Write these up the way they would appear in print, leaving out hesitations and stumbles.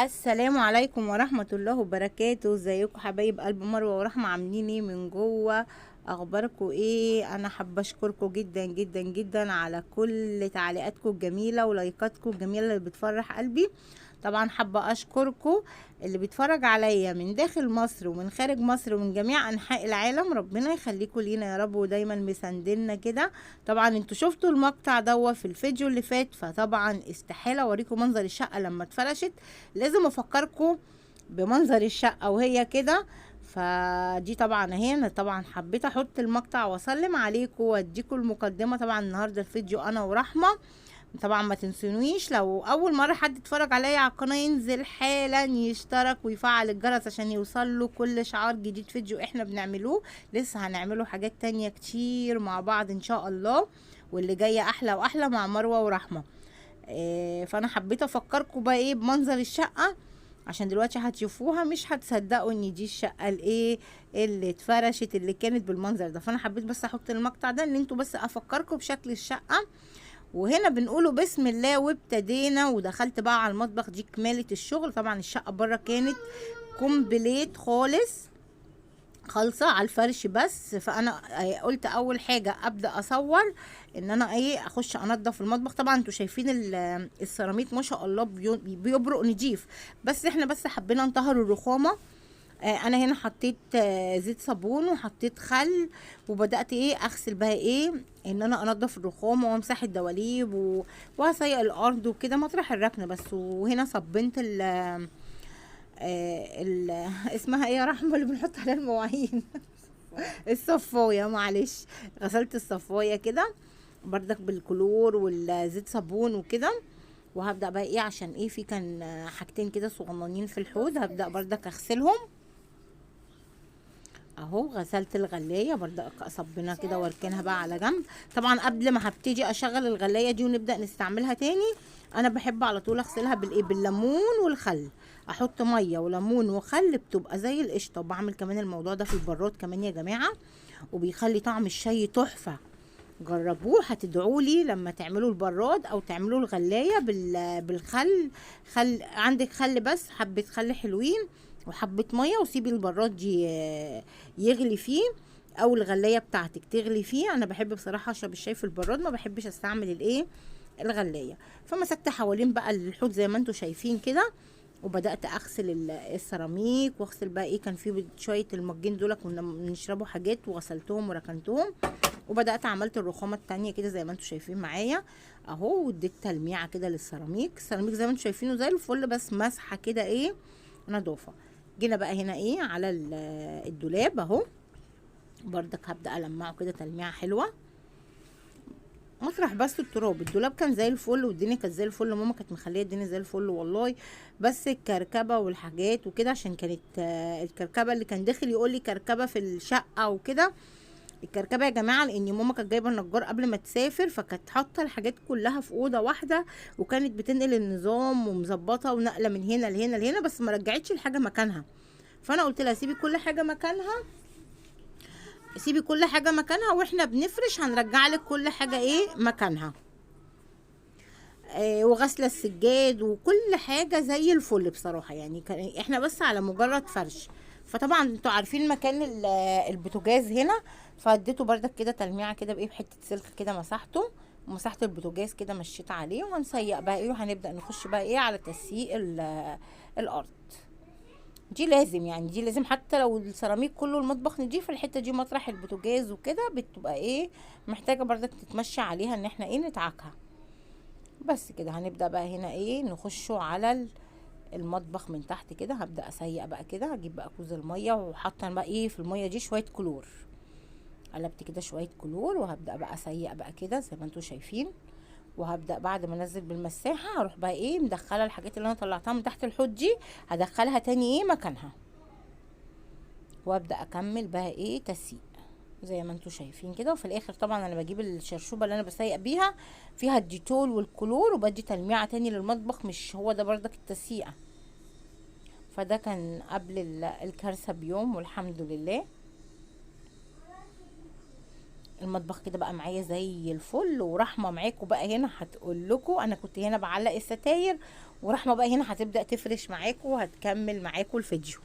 السلام عليكم ورحمة الله وبركاته. ازيكم حبايب قلب مروة ورحمة؟ عاملين ايه من جوه؟ اخباركم ايه؟ انا حابة اشكركم جدا جدا جدا على كل تعليقاتكم الجميلة ولايكاتكم الجميلة اللي بتفرح قلبي. طبعا حابة اشكركم اللي بيتفرج عليا من داخل مصر ومن خارج مصر ومن جميع انحاء العالم. ربنا يخليكم لينا يا رب ودايما مساندنا كده. طبعا انتوا شفتوا المقطع دوت في الفيديو اللي فات، فطبعا استحالة اوريكم منظر الشقة لما اتفرشت. لازم افكركم بمنظر الشقة وهي كده. فدي طبعا اهي، انا طبعا حبيت احط المقطع واسلم عليكم واديكم المقدمة. طبعا النهاردة الفيديو انا ورحمة. طبعا ما تنسونيش لو اول مرة حد اتفرج عليا على القناة ينزل حالا يشترك ويفعل الجرس عشان يوصل له كل شعار جديد فيديو احنا بنعملوه. لسه هنعمله حاجات تانية كتير مع بعض ان شاء الله، واللي جاية احلى واحلى مع مروة ورحمة. فانا حبيت افكركم بقى ايه بمنظر الشقة، عشان دلوقتي هتشوفوها مش هتصدقوا ان دي الشقة الايه اللي اتفرشت اللي كانت بالمنظر ده. فانا حبيت بس احط المقطع ده ان انتوا بس افكركم بشكل الشقة. وهنا بنقوله بسم الله وابتدينا ودخلت بقى على المطبخ. دي كمالة الشغل. طبعا الشقة بره كانت كومبليت خالص، خالصة على الفرش بس. فانا قلت اول حاجة ابدأ اصور ان انا ايه اخش انضف المطبخ. طبعا انتوا شايفين السيراميك ما شاء الله بيبرق نضيف، بس احنا بس حبينا نطهر الرخامة. انا هنا حطيت زيت صابون وحطيت خل، وبدأت ايه اغسل بقى ايه ان انا انضف الرخامة وامسح الدواليب وهسيق الارض وكده مطرح الركنة بس. وهنا صبنت ال اسمها ايه يا رحمة اللي بنحط عليها المواعين؟ الصفاية، معلش. غسلت الصفاية كده بردك بالكلور والزيت صابون وكده. وهبدأ بقى ايه عشان ايه في كان حاجتين كده صغننين في الحوض، هبدأ بردك اغسلهم اهو. غسلت الغلايه برضه اصبنها كده واركنها بقى على جنب. طبعا قبل ما هبتدي اشغل الغلايه دي ونبدا نستعملها تاني، انا بحب على طول اغسلها بالايه بالليمون والخل. احط ميه وليمون وخل بتبقى زي القشطه. وبعمل كمان الموضوع ده في البراد كمان يا جماعه، وبيخلي طعم الشاي تحفه. جربوه هتدعوا لي لما تعملوا البراد او تعملوا الغلايه بالخل. عندك خل بس حبه خل حلوين وحبه ميه، وسيبي البراد يغلي فيه او الغلايه بتاعتك تغلي فيه. انا بحب بصراحه اشرب الشاي في البراد، ما بحبش استعمل الايه الغلايه. فمسكت حوالين بقى الحوض زي ما انتم شايفين كده، وبدات اغسل السيراميك واغسل بقى ايه. كان في شويه المجين دول كنا بنشربوا حاجات وغسلتهم وركنتهم. وبدات عملت الرخامه التانية كده زي ما انتم شايفين معايا اهو، واديت تلميعه كده للسيراميك. السيراميك زي ما انتم شايفينه زي الفل، بس مسحه كده ايه نظافه. جينا بقى هنا ايه على الدولاب اهو، بردك هبدا المعه كده تلميعه حلوه مطرح بس التراب. الدولاب كان زي الفل والدنيا كانت زي الفل، ماما كانت مخليه الدنيا زي الفل والله. بس الكركبه والحاجات وكده عشان كانت الكركبه اللي كان داخل يقول لي كركبه في الشقه وكده. الكركبه يا جماعه لان ماما كانت جايبه النجار قبل ما تسافر، فكانت حاطه الحاجات كلها في اوضه واحده، وكانت بتنقل النظام ومظبطه ونقله من هنا لهنا لهنا، بس ما رجعتش الحاجه مكانها. فانا قلت لها سيبي كل حاجه مكانها، سيبي كل حاجه مكانها، واحنا بنفرش هنرجع لك كل حاجه ايه مكانها. وغسله السجاد وكل حاجه زي الفل بصراحه. يعني احنا بس على مجرد فرش. فطبعا انتوا عارفين مكان البوتاجاز هنا، فاديته بردك كده تلميعه كده بايه بحته سلك كده مسحته، ومسحت البوتاجاز كده مشيت عليه. وهنسيق بقى ايه وهنبدا نخش بقى ايه على تسييق الارض. دي لازم يعني دي لازم، حتى لو السيراميك كله المطبخ نضيف، الحته دي مطرح البوتاجاز وكده بتبقى ايه محتاجه بردك تتمشى عليها ان احنا ايه نتعكها. بس كده هنبدأ بقى هنا ايه نخشوا على المطبخ من تحت كده. هبدأ اسيق بقى كده، هجيب بقى كوز المية وحاطه بقى ايه في المية دي شوية كلور. قلبت كده شوية كلور وهبدأ بقى اسيق بقى كده زي ما انتوا شايفين. وهبدأ بعد ما انزل بالمساحة هروح بقى ايه مدخلة الحاجات اللي انا طلعتها من تحت الحوض دي، هدخلها تاني ايه مكانها. وابدأ اكمل بقى ايه تسييق زي ما انتوا شايفين كده. وفي الاخر طبعا انا بجيب الشرشوبه اللي انا بسيق بيها فيها الديتول والكلور، وبدي تلميعه تاني للمطبخ. مش هو ده بردك التسييقه. فده كان قبل الكارثه بيوم والحمد لله. المطبخ كده بقى معايا زي الفل. ورحمه معاكم بقى هنا هتقول لكم انا كنت هنا بعلق الستاير ورحمه بقى هنا هتبدا تفرش معاكم وهتكمل معاكم الفيديو.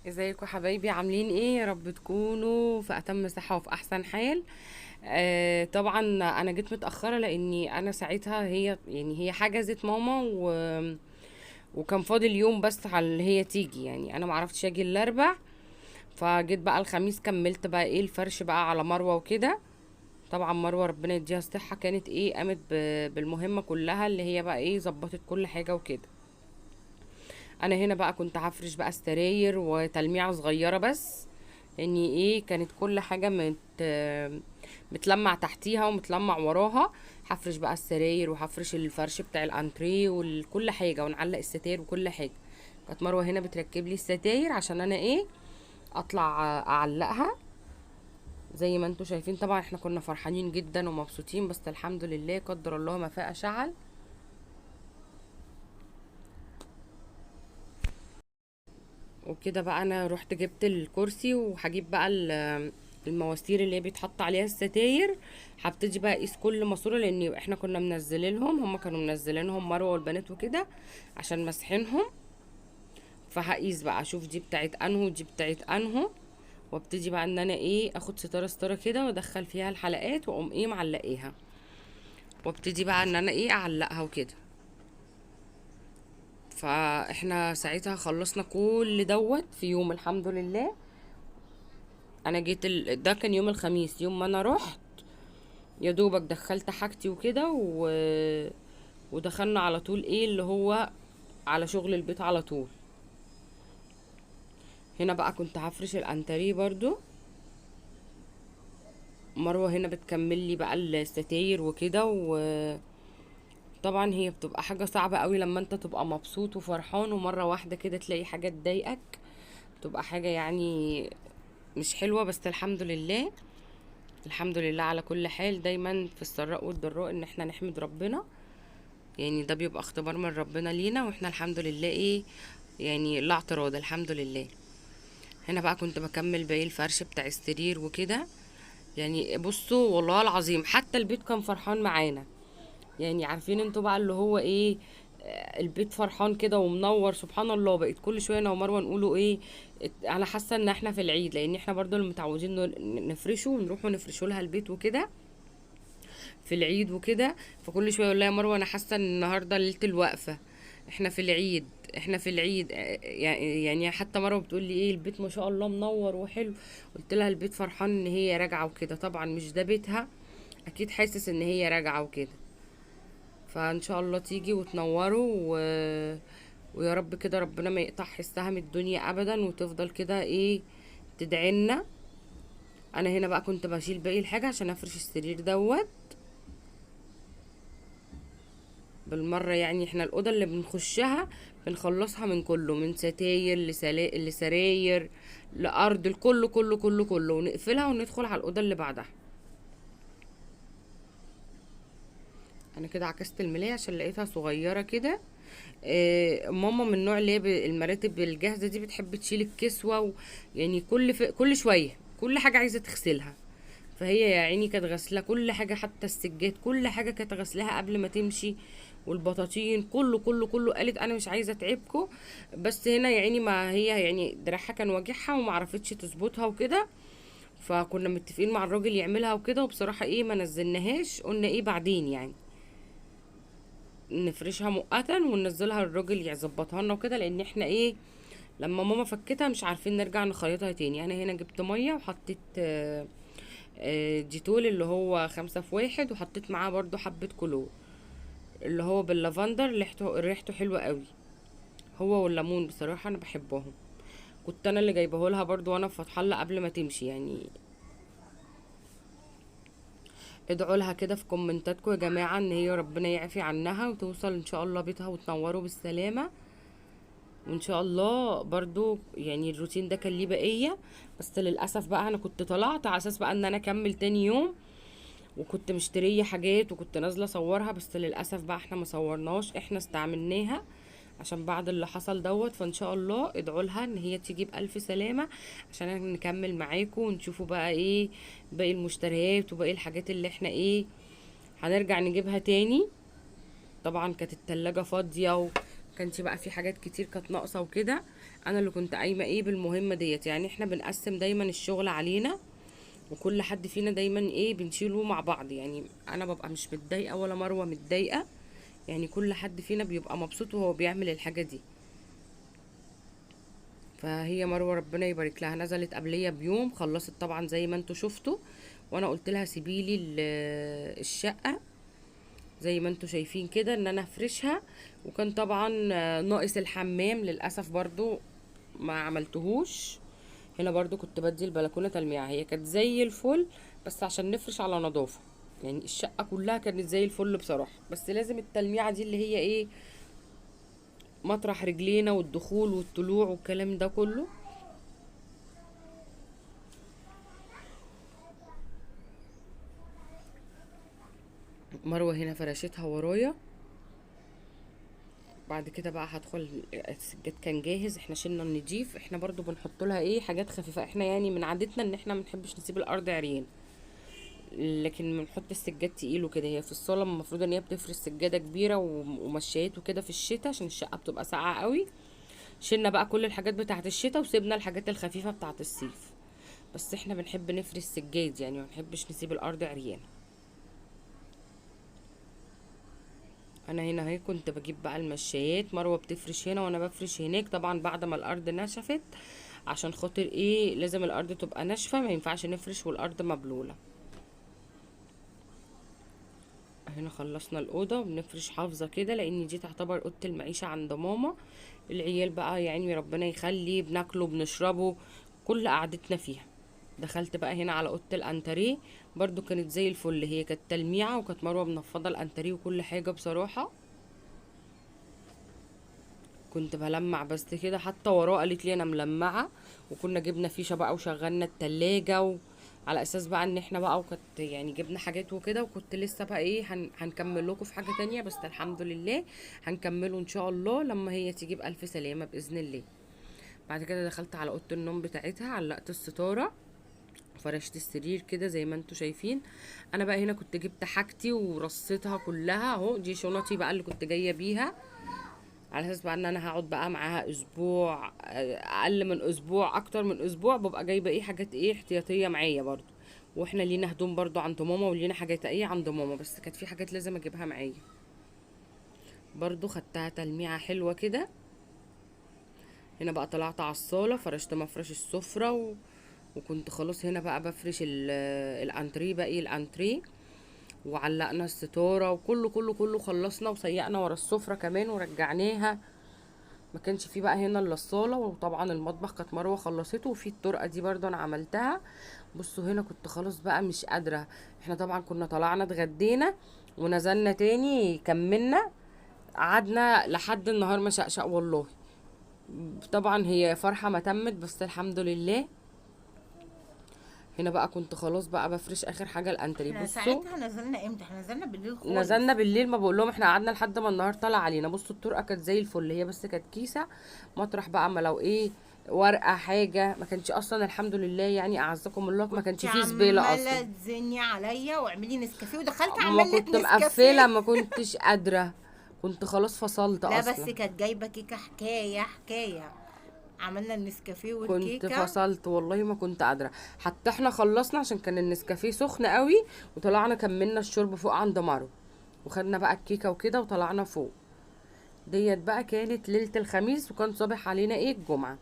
ازيكم حبايبي؟ عاملين ايه؟ يا رب تكونوا في اتم صحه وفي احسن حال. طبعا انا جيت متاخره لاني انا ساعتها هي حجزت ماما وكان فاضل يوم بس على اللي هي تيجي، يعني انا معرفتش اجي الاربع، فجيت بقى الخميس كملت بقى ايه الفرش بقى على مروه وكده. طبعا مروه ربنا يديها الصحه كانت ايه قامت بالمهمه كلها، اللي هي بقى ايه ظبطت كل حاجه وكده. انا هنا بقى كنت هفرش بقى السراير وتلميعه صغيره بس، اني ايه كانت كل حاجه متلمع تحتيها ومتلمع وراها. هفرش بقى السراير وهفرش الفرش بتاع الانتريه وكل حاجه ونعلق الستاير وكل حاجه. كانت مروه هنا بتركب لي الستاير عشان انا ايه اطلع اعلقها. زي ما انتوا شايفين طبعا احنا كنا فرحانين جدا ومبسوطين، بس الحمد لله قدر الله ما فاء شعل. وكده بقى انا رحت جبت الكرسي وهجيب بقى المواسير اللي هي بيتحط عليها الستاير. هبتدي بقى اقيس كل ماسوره، لان احنا كنا منزلينهم، هم كانوا منزلينهم مروه والبنات وكده عشان مسحينهم. فهقيس بقى اشوف دي بتاعت انهو ودي بتاعت انهو، وابتدي بقى ان انا ايه اخد ستاره ستاره كده وادخل فيها الحلقات واقوم ايه معلقيها، وابتدي بقى ان انا ايه اعلقها وكده. فاحنا ساعتها خلصنا كل دوت في يوم الحمد لله. انا جيت ده كان يوم الخميس، يوم ما انا رحت يا دوبك دخلت حاجتي وكده ودخلنا على طول ايه اللي هو على شغل البيت على طول. هنا بقى كنت هفرش الانتريه برضو. مروه هنا بتكمل لي بقى الستاير وكده. وطبعا هي بتبقى حاجه صعبه قوي لما انت تبقى مبسوط وفرحان ومره واحده كده تلاقي حاجه تضايقك، بتبقى حاجه يعني مش حلوه. بس الحمد لله، الحمد لله على كل حال، دايما في السراء والضراء ان احنا نحمد ربنا. يعني ده بيبقى اختبار من ربنا لينا، واحنا الحمد لله ايه يعني لا اعتراض الحمد لله. هنا بقى كنت بكمل باقي الفرش بتاع السرير وكده. يعني بصوا والله العظيم حتى البيت كان فرحان معانا. يعني عارفين انتوا بقى اللي هو ايه، البيت فرحان كده ومنور سبحان الله. بقيت كل شويه انا ومروه نقولوا ايه، انا حاسه ان احنا في العيد، لان احنا برضو اللي متعودين نفرشه ونروح ونفرشوا لها البيت وكده في العيد وكده. فكل شويه اقول لها يا مروه انا حاسه ان النهارده ليله الوقفه، احنا في العيد، احنا في العيد. يعني حتى مروه بتقول لي ايه البيت ما شاء الله منور وحلو. قلت لها البيت فرحان ان هي راجعه وكده، طبعا مش ده بيتها، اكيد حاسس ان هي راجعه وكده. فان شاء الله تيجي وتنوروا ويا رب كده ربنا ما يقطع حسها من الدنيا ابدا، وتفضل كده ايه تدعينا. انا هنا بقى كنت بشيل باقي الحاجه عشان افرش السرير دوت بالمرة. يعني احنا الأوضة اللي بنخشها بنخلصها من كله، من ستاير لسراير لأرض، الكل كله كله كله، ونقفلها وندخل على الأوضة اللي بعدها. أنا كده عكست الملاية عشان لقيتها صغيرة كده. ماما من النوع اللي هي المراتب الجاهزة دي بتحب تشيل الكسوة يعني كل شوية كل حاجة عايزة تغسلها. فهي يا عيني كانت غسله كل حاجه، حتى السجاد كل حاجه كانت غسلها قبل ما تمشي، والبطاطين كله كله كله. قالت انا مش عايزه اتعبكم، بس هنا يا عيني ما هي يعني دراعها كان واجعها وما عرفتش تظبطها وكده. فكنا متفقين مع الراجل يعملها وكده، وبصراحه ايه ما نزلناهاش، قلنا ايه بعدين يعني نفرشها مؤقتا وننزلها الراجل يظبطها لنا وكده، لان احنا ايه لما ماما فكتها مش عارفين نرجع نخيطها تاني. انا هنا جبت ميه وحطيت ديتول اللي هو 5 في 1، وحطيت معاه برضو حبة كلور اللي هو باللافندر، ريحته حلوة قوي، هو والليمون بصراحة انا بحبهم. كنت انا اللي جايبه لها برضو وانا في فتح الله قبل ما تمشي. يعني ادعوا لها كده في كومنتاتكم يا جماعة ان هي ربنا يعفي عنها وتوصل ان شاء الله بيتها وتنوره بالسلامة. وان شاء الله برضو يعني الروتين ده كان ليه بقية، بس للأسف بقى انا كنت طلعت على اساس بقى ان انا اكمل تاني يوم، وكنت مشتريه حاجات وكنت نازله اصورها، بس للاسف بقى احنا ما صورناش، احنا استعملناها عشان بعد اللي حصل دوت. فان شاء الله ادعوا لها ان هي تيجي بالف سلامه عشان نكمل معاكم ونشوفوا بقى ايه باقي المشتريات وباقي الحاجات اللي احنا ايه هنرجع نجيبها تاني. طبعا كانت التلاجة فاضيه كانش بقى في حاجات كتير كانت ناقصه وكده. انا اللي كنت قايمه ايه بالمهمه ديت. يعني احنا بنقسم دايما الشغل علينا، وكل حد فينا دايما ايه بنشيله مع بعض. يعني انا ببقى مش متضايقه ولا مروه متضايقه، يعني كل حد فينا بيبقى مبسوط وهو بيعمل الحاجه دي. فهي مروه ربنا يبارك لها نزلت قبليه بيوم، خلصت طبعا زي ما انتوا شفتوا، وانا قلت لها سيبيلي الشقه زي ما انتوا شايفين كده ان انا افرشها. وكان طبعا ناقص الحمام للاسف برضو ما عملتهوش. هنا برضو كنت بدي البلكونه تلميعه، هي كانت زي الفل بس عشان نفرش على نظافه. يعني الشقه كلها كانت زي الفل بصراحه، بس لازم التلميعه دي اللي هي ايه مطرح رجلينا والدخول والطلوع والكلام ده كله. مروه هنا فرشتها ورايا. بعد كده بقى هدخل السجاد كان جاهز، احنا شلنا النضيف. احنا برضو بنحط لها ايه حاجات خفيفه، احنا يعني من عادتنا ان احنا منحبش نسيب الارض عريان، لكن بنحط السجاد تقيل وكده. هي في الصاله المفروض ان هي بتفرش سجاده كبيره ومشيات وكده في الشتاء عشان الشقه بتبقى ساقعه قوي. شلنا بقى كل الحاجات بتاعه الشتاء وسيبنا الحاجات الخفيفه بتاعه الصيف. بس احنا بنحب نفرش سجاد، يعني ما بنحبش نسيب الارض عريان. انا هنا اهي كنت بجيب بقى المشايات، مروه بتفرش هنا وانا بفرش هناك. طبعا بعد ما الارض نشفت عشان خاطر ايه لازم الارض تبقى ناشفه، ما ينفعش نفرش والارض مبلوله. هنا خلصنا الاوضه وبنفرش حافظه كده لان دي تعتبر اوضه المعيشه عند ماما. العيال بقى يعني ربنا يخلي بناكله بنشربه كل قعدتنا فيها. دخلت بقى هنا على اوضه الانتريه، برضو كانت زي الفل، هي كانت تلميعه وكانت مروه منفضه الانتريه وكل حاجه بصراحه. كنت بلمع بس كده، حتى وراه قالت لي انا ملمعه. وكنا جبنا فيشه بقى وشغلنا التلاجة على اساس بقى ان احنا بقى، وكنت يعني جبنا حاجات وكده. وكنت لسه بقى ايه هنكمل لكم في حاجه تانية، بس الحمد لله هنكمله ان شاء الله لما هي تيجي بألف سلامه باذن الله. بعد كده دخلت على اوضه النوم بتاعتها، علقت الستاره، فرشت السرير كده زي ما انتوا شايفين. انا بقى هنا كنت جبت حاجتي ورصيتها كلها اهو. دي شنطي بقى اللي كنت جايه بيها، على اساس بقى ان انا هقعد بقى معاها اسبوع، اقل من اسبوع اكتر من اسبوع، ببقى جايبه ايه حاجات ايه احتياطيه معايا برضو. واحنا لينا هدوم برضو عند ماما ولينا حاجات ايه عند ماما، بس كانت في حاجات لازم اجيبها معايا. برضو خدتها تلميعه حلوه كده. هنا بقى طلعت على الصاله، فرشت مفرش السفره وكنت خلاص هنا بقى بفرش الانتريه، باقي الانتريه، وعلقنا الستاره وكله كله كله خلصنا، وسيقنا ورا السفره كمان ورجعناها. ما كانش فيه بقى هنا الا الصاله، وطبعا المطبخ كانت مروه خلصته، وفي الطرقه دي برضو انا عملتها. بصوا هنا كنت خلاص بقى مش قادره. احنا طبعا كنا طلعنا اتغدينا ونزلنا تاني كملنا، قعدنا لحد النهار ما شقشق والله. طبعا هي فرحه ما تمت بس الحمد لله. هنا بقى كنت خلاص بقى بفرش اخر حاجه الانتريه. احنا بصوا ساعتها نزلنا امتى؟ احنا نزلنا بالليل خالص. نزلنا بالليل، ما بقول لهم احنا قعدنا لحد ما النهار طلع علينا. بصوا الطرقه كانت زي الفل، هي بس كانت كيسه مطرح بقى، اما لو ايه ورقه حاجه ما كانش اصلا الحمد لله. يعني اعزكم الله ما كانش فيه زباله عماله اصلا. تزني عليا واعملي نسكافيه، ودخلت ما اعمل لك كنت مقفله، نسكافيه. ما كنتش قادره، كنت خلاص فصلت لا بس اصلا. كانت جايبه كيكه حكايه حكايه. عملنا النسكافيه كنت والكيكه. فصلت والله ما كنت قادره. حتى احنا خلصنا عشان كان النسكافيه سخن قوي، وطلعنا كملنا الشرب فوق عند مارو، وخدنا بقى الكيكه وكده وطلعنا فوق. ديت بقى كانت ليله الخميس، وكان صبح علينا ايه الجمعه.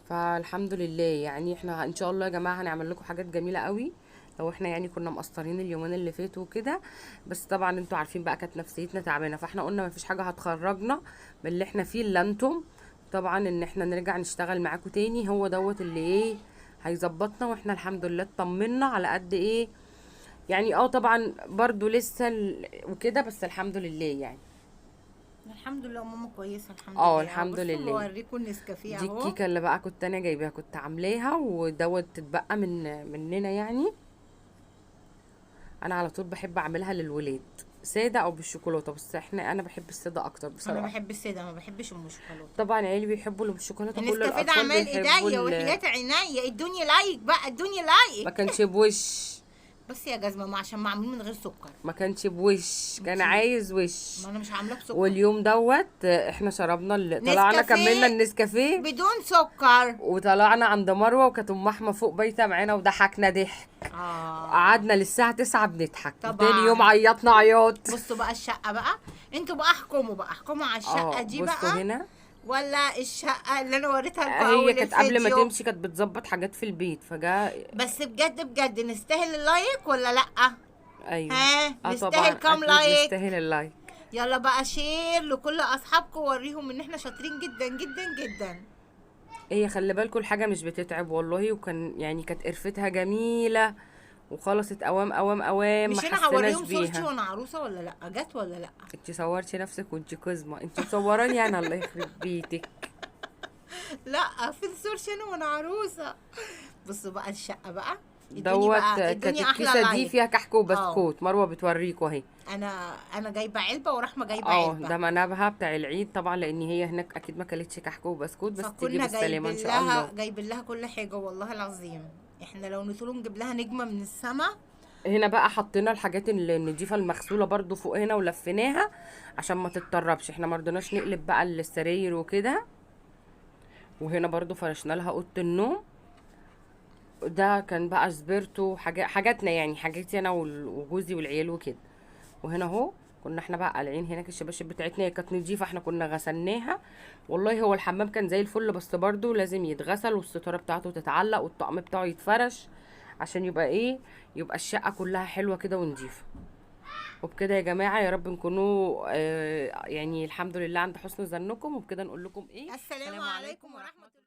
فالحمد لله يعني احنا ان شاء الله يا جماعه هنعمل لكم حاجات جميله قوي. لو احنا يعني كنا مقصرين اليومين اللي فاتوا وكده، بس طبعا انتوا عارفين بقى كانت نفسيتنا تعبانه، فاحنا قلنا مفيش حاجه هتخرجنا من اللي احنا فيه الا انتم. طبعا ان احنا نرجع نشتغل معاكم تاني هو دوت اللي ايه هيظبطنا. واحنا الحمد لله اطمنا على قد ايه يعني. طبعا برضو لسه وكده، بس الحمد لله يعني. الحمد لله ماما كويسه الحمد لله. الحمد بصوا لله. بوريكم النسكافيه دي اهو. الكيكه اللي بقى كنت انا جايباها، كنت عاملاها ودوت تتبقى مننا يعني. انا على طول بحب اعملها للولاد ساده او بالشوكولاته، بس انا بحب الساده اكتر انا بصراحه. بحب الساده، ما بحبش ام شوكولاته. طبعا عيالي بيحبوا اللي بالشوكولاته، كل النسكافيه ده الاطفال عمال بيحبوا ايديا وحياة عينيا، ادوني لايك بقى، ادوني لايك. ما كانش بوش. بس يا جزمه ما عشان معمول من غير سكر. ما كانش بوش، كان عايز وش. ما انا مش عاملاه بسكر. واليوم دوت احنا شربنا طلعنا نسكافيه كملنا النسكافيه بدون سكر. وطلعنا عند مروه، وكانت ام احمد فوق بايته معانا وضحكنا ضحك. قعدنا للساعه 9 بنضحك، وتاني يوم عيطنا عياط. بصوا بقى الشقه بقى، انتوا بقى احكموا على الشقه دي بقى. بصوا هنا ولا الشقه اللي انا وريتها لكم اول هي كانت قبل ما الفيديو؟ تمشي كانت بتظبط حاجات في البيت فجاء. بس بجد نستاهل اللايك ولا لا؟ ايوه نستاهل كام أكيد لايك؟ نستاهل اللايك. يلا بقى شير لكل اصحابكم ووريهم ان احنا شاطرين جدا جدا جدا. هي خلي بالكم الحاجه مش بتتعب والله، وكان يعني كانت قرفتها جميله وخلصت اوام اوام اوام. مش ما انا حسيناش هوريهم صورتي بيها. وانا عروسه ولا لا؟ جت ولا لا؟ انت صورتي نفسك وانت كزمه، انت مصوراني انا الله يخرب بيتك. لا في صورتي انا وانا عروسه. بصوا بقى الشقه بقى دوت كانت الكيسه دي فيها كحك وبسكوت. مروه بتوريكوا اهي. انا جايبه علبه ورحمه جايبه علبه. ده منابها بتاع العيد طبعا، لان هي هناك اكيد ما كلتش كحك وبسكوت، بس تيجي بالسلامه ان شاء الله. جايبين لها كل حاجه والله العظيم. احنا لو نطلع نجيب لها نجمه من السما. هنا بقى حطينا الحاجات النضيفه المغسوله برضو فوق هنا ولفيناها عشان ما تتطربش. احنا ما رضيناش نقلب بقى السراير وكده. وهنا برضو فرشنا لها اوضه النوم. ده كان بقى سبيرتو حاجاتنا يعني، حاجاتي انا وجوزي والعيال وكده. وهنا اهو كنا احنا بقى قالعين هناك. الشباشب بتاعتنا هي كانت نضيفه، احنا كنا غسلناها والله. هو الحمام كان زي الفل، بس برضو لازم يتغسل والستاره بتاعته تتعلق والطقم بتاعه يتفرش عشان يبقى ايه، يبقى الشقه كلها حلوه كده ونضيفه. وبكده يا جماعه يا رب نكونوا يعني الحمد لله عند حسن ظنكم. وبكده نقول لكم ايه، السلام عليكم ورحمه الله.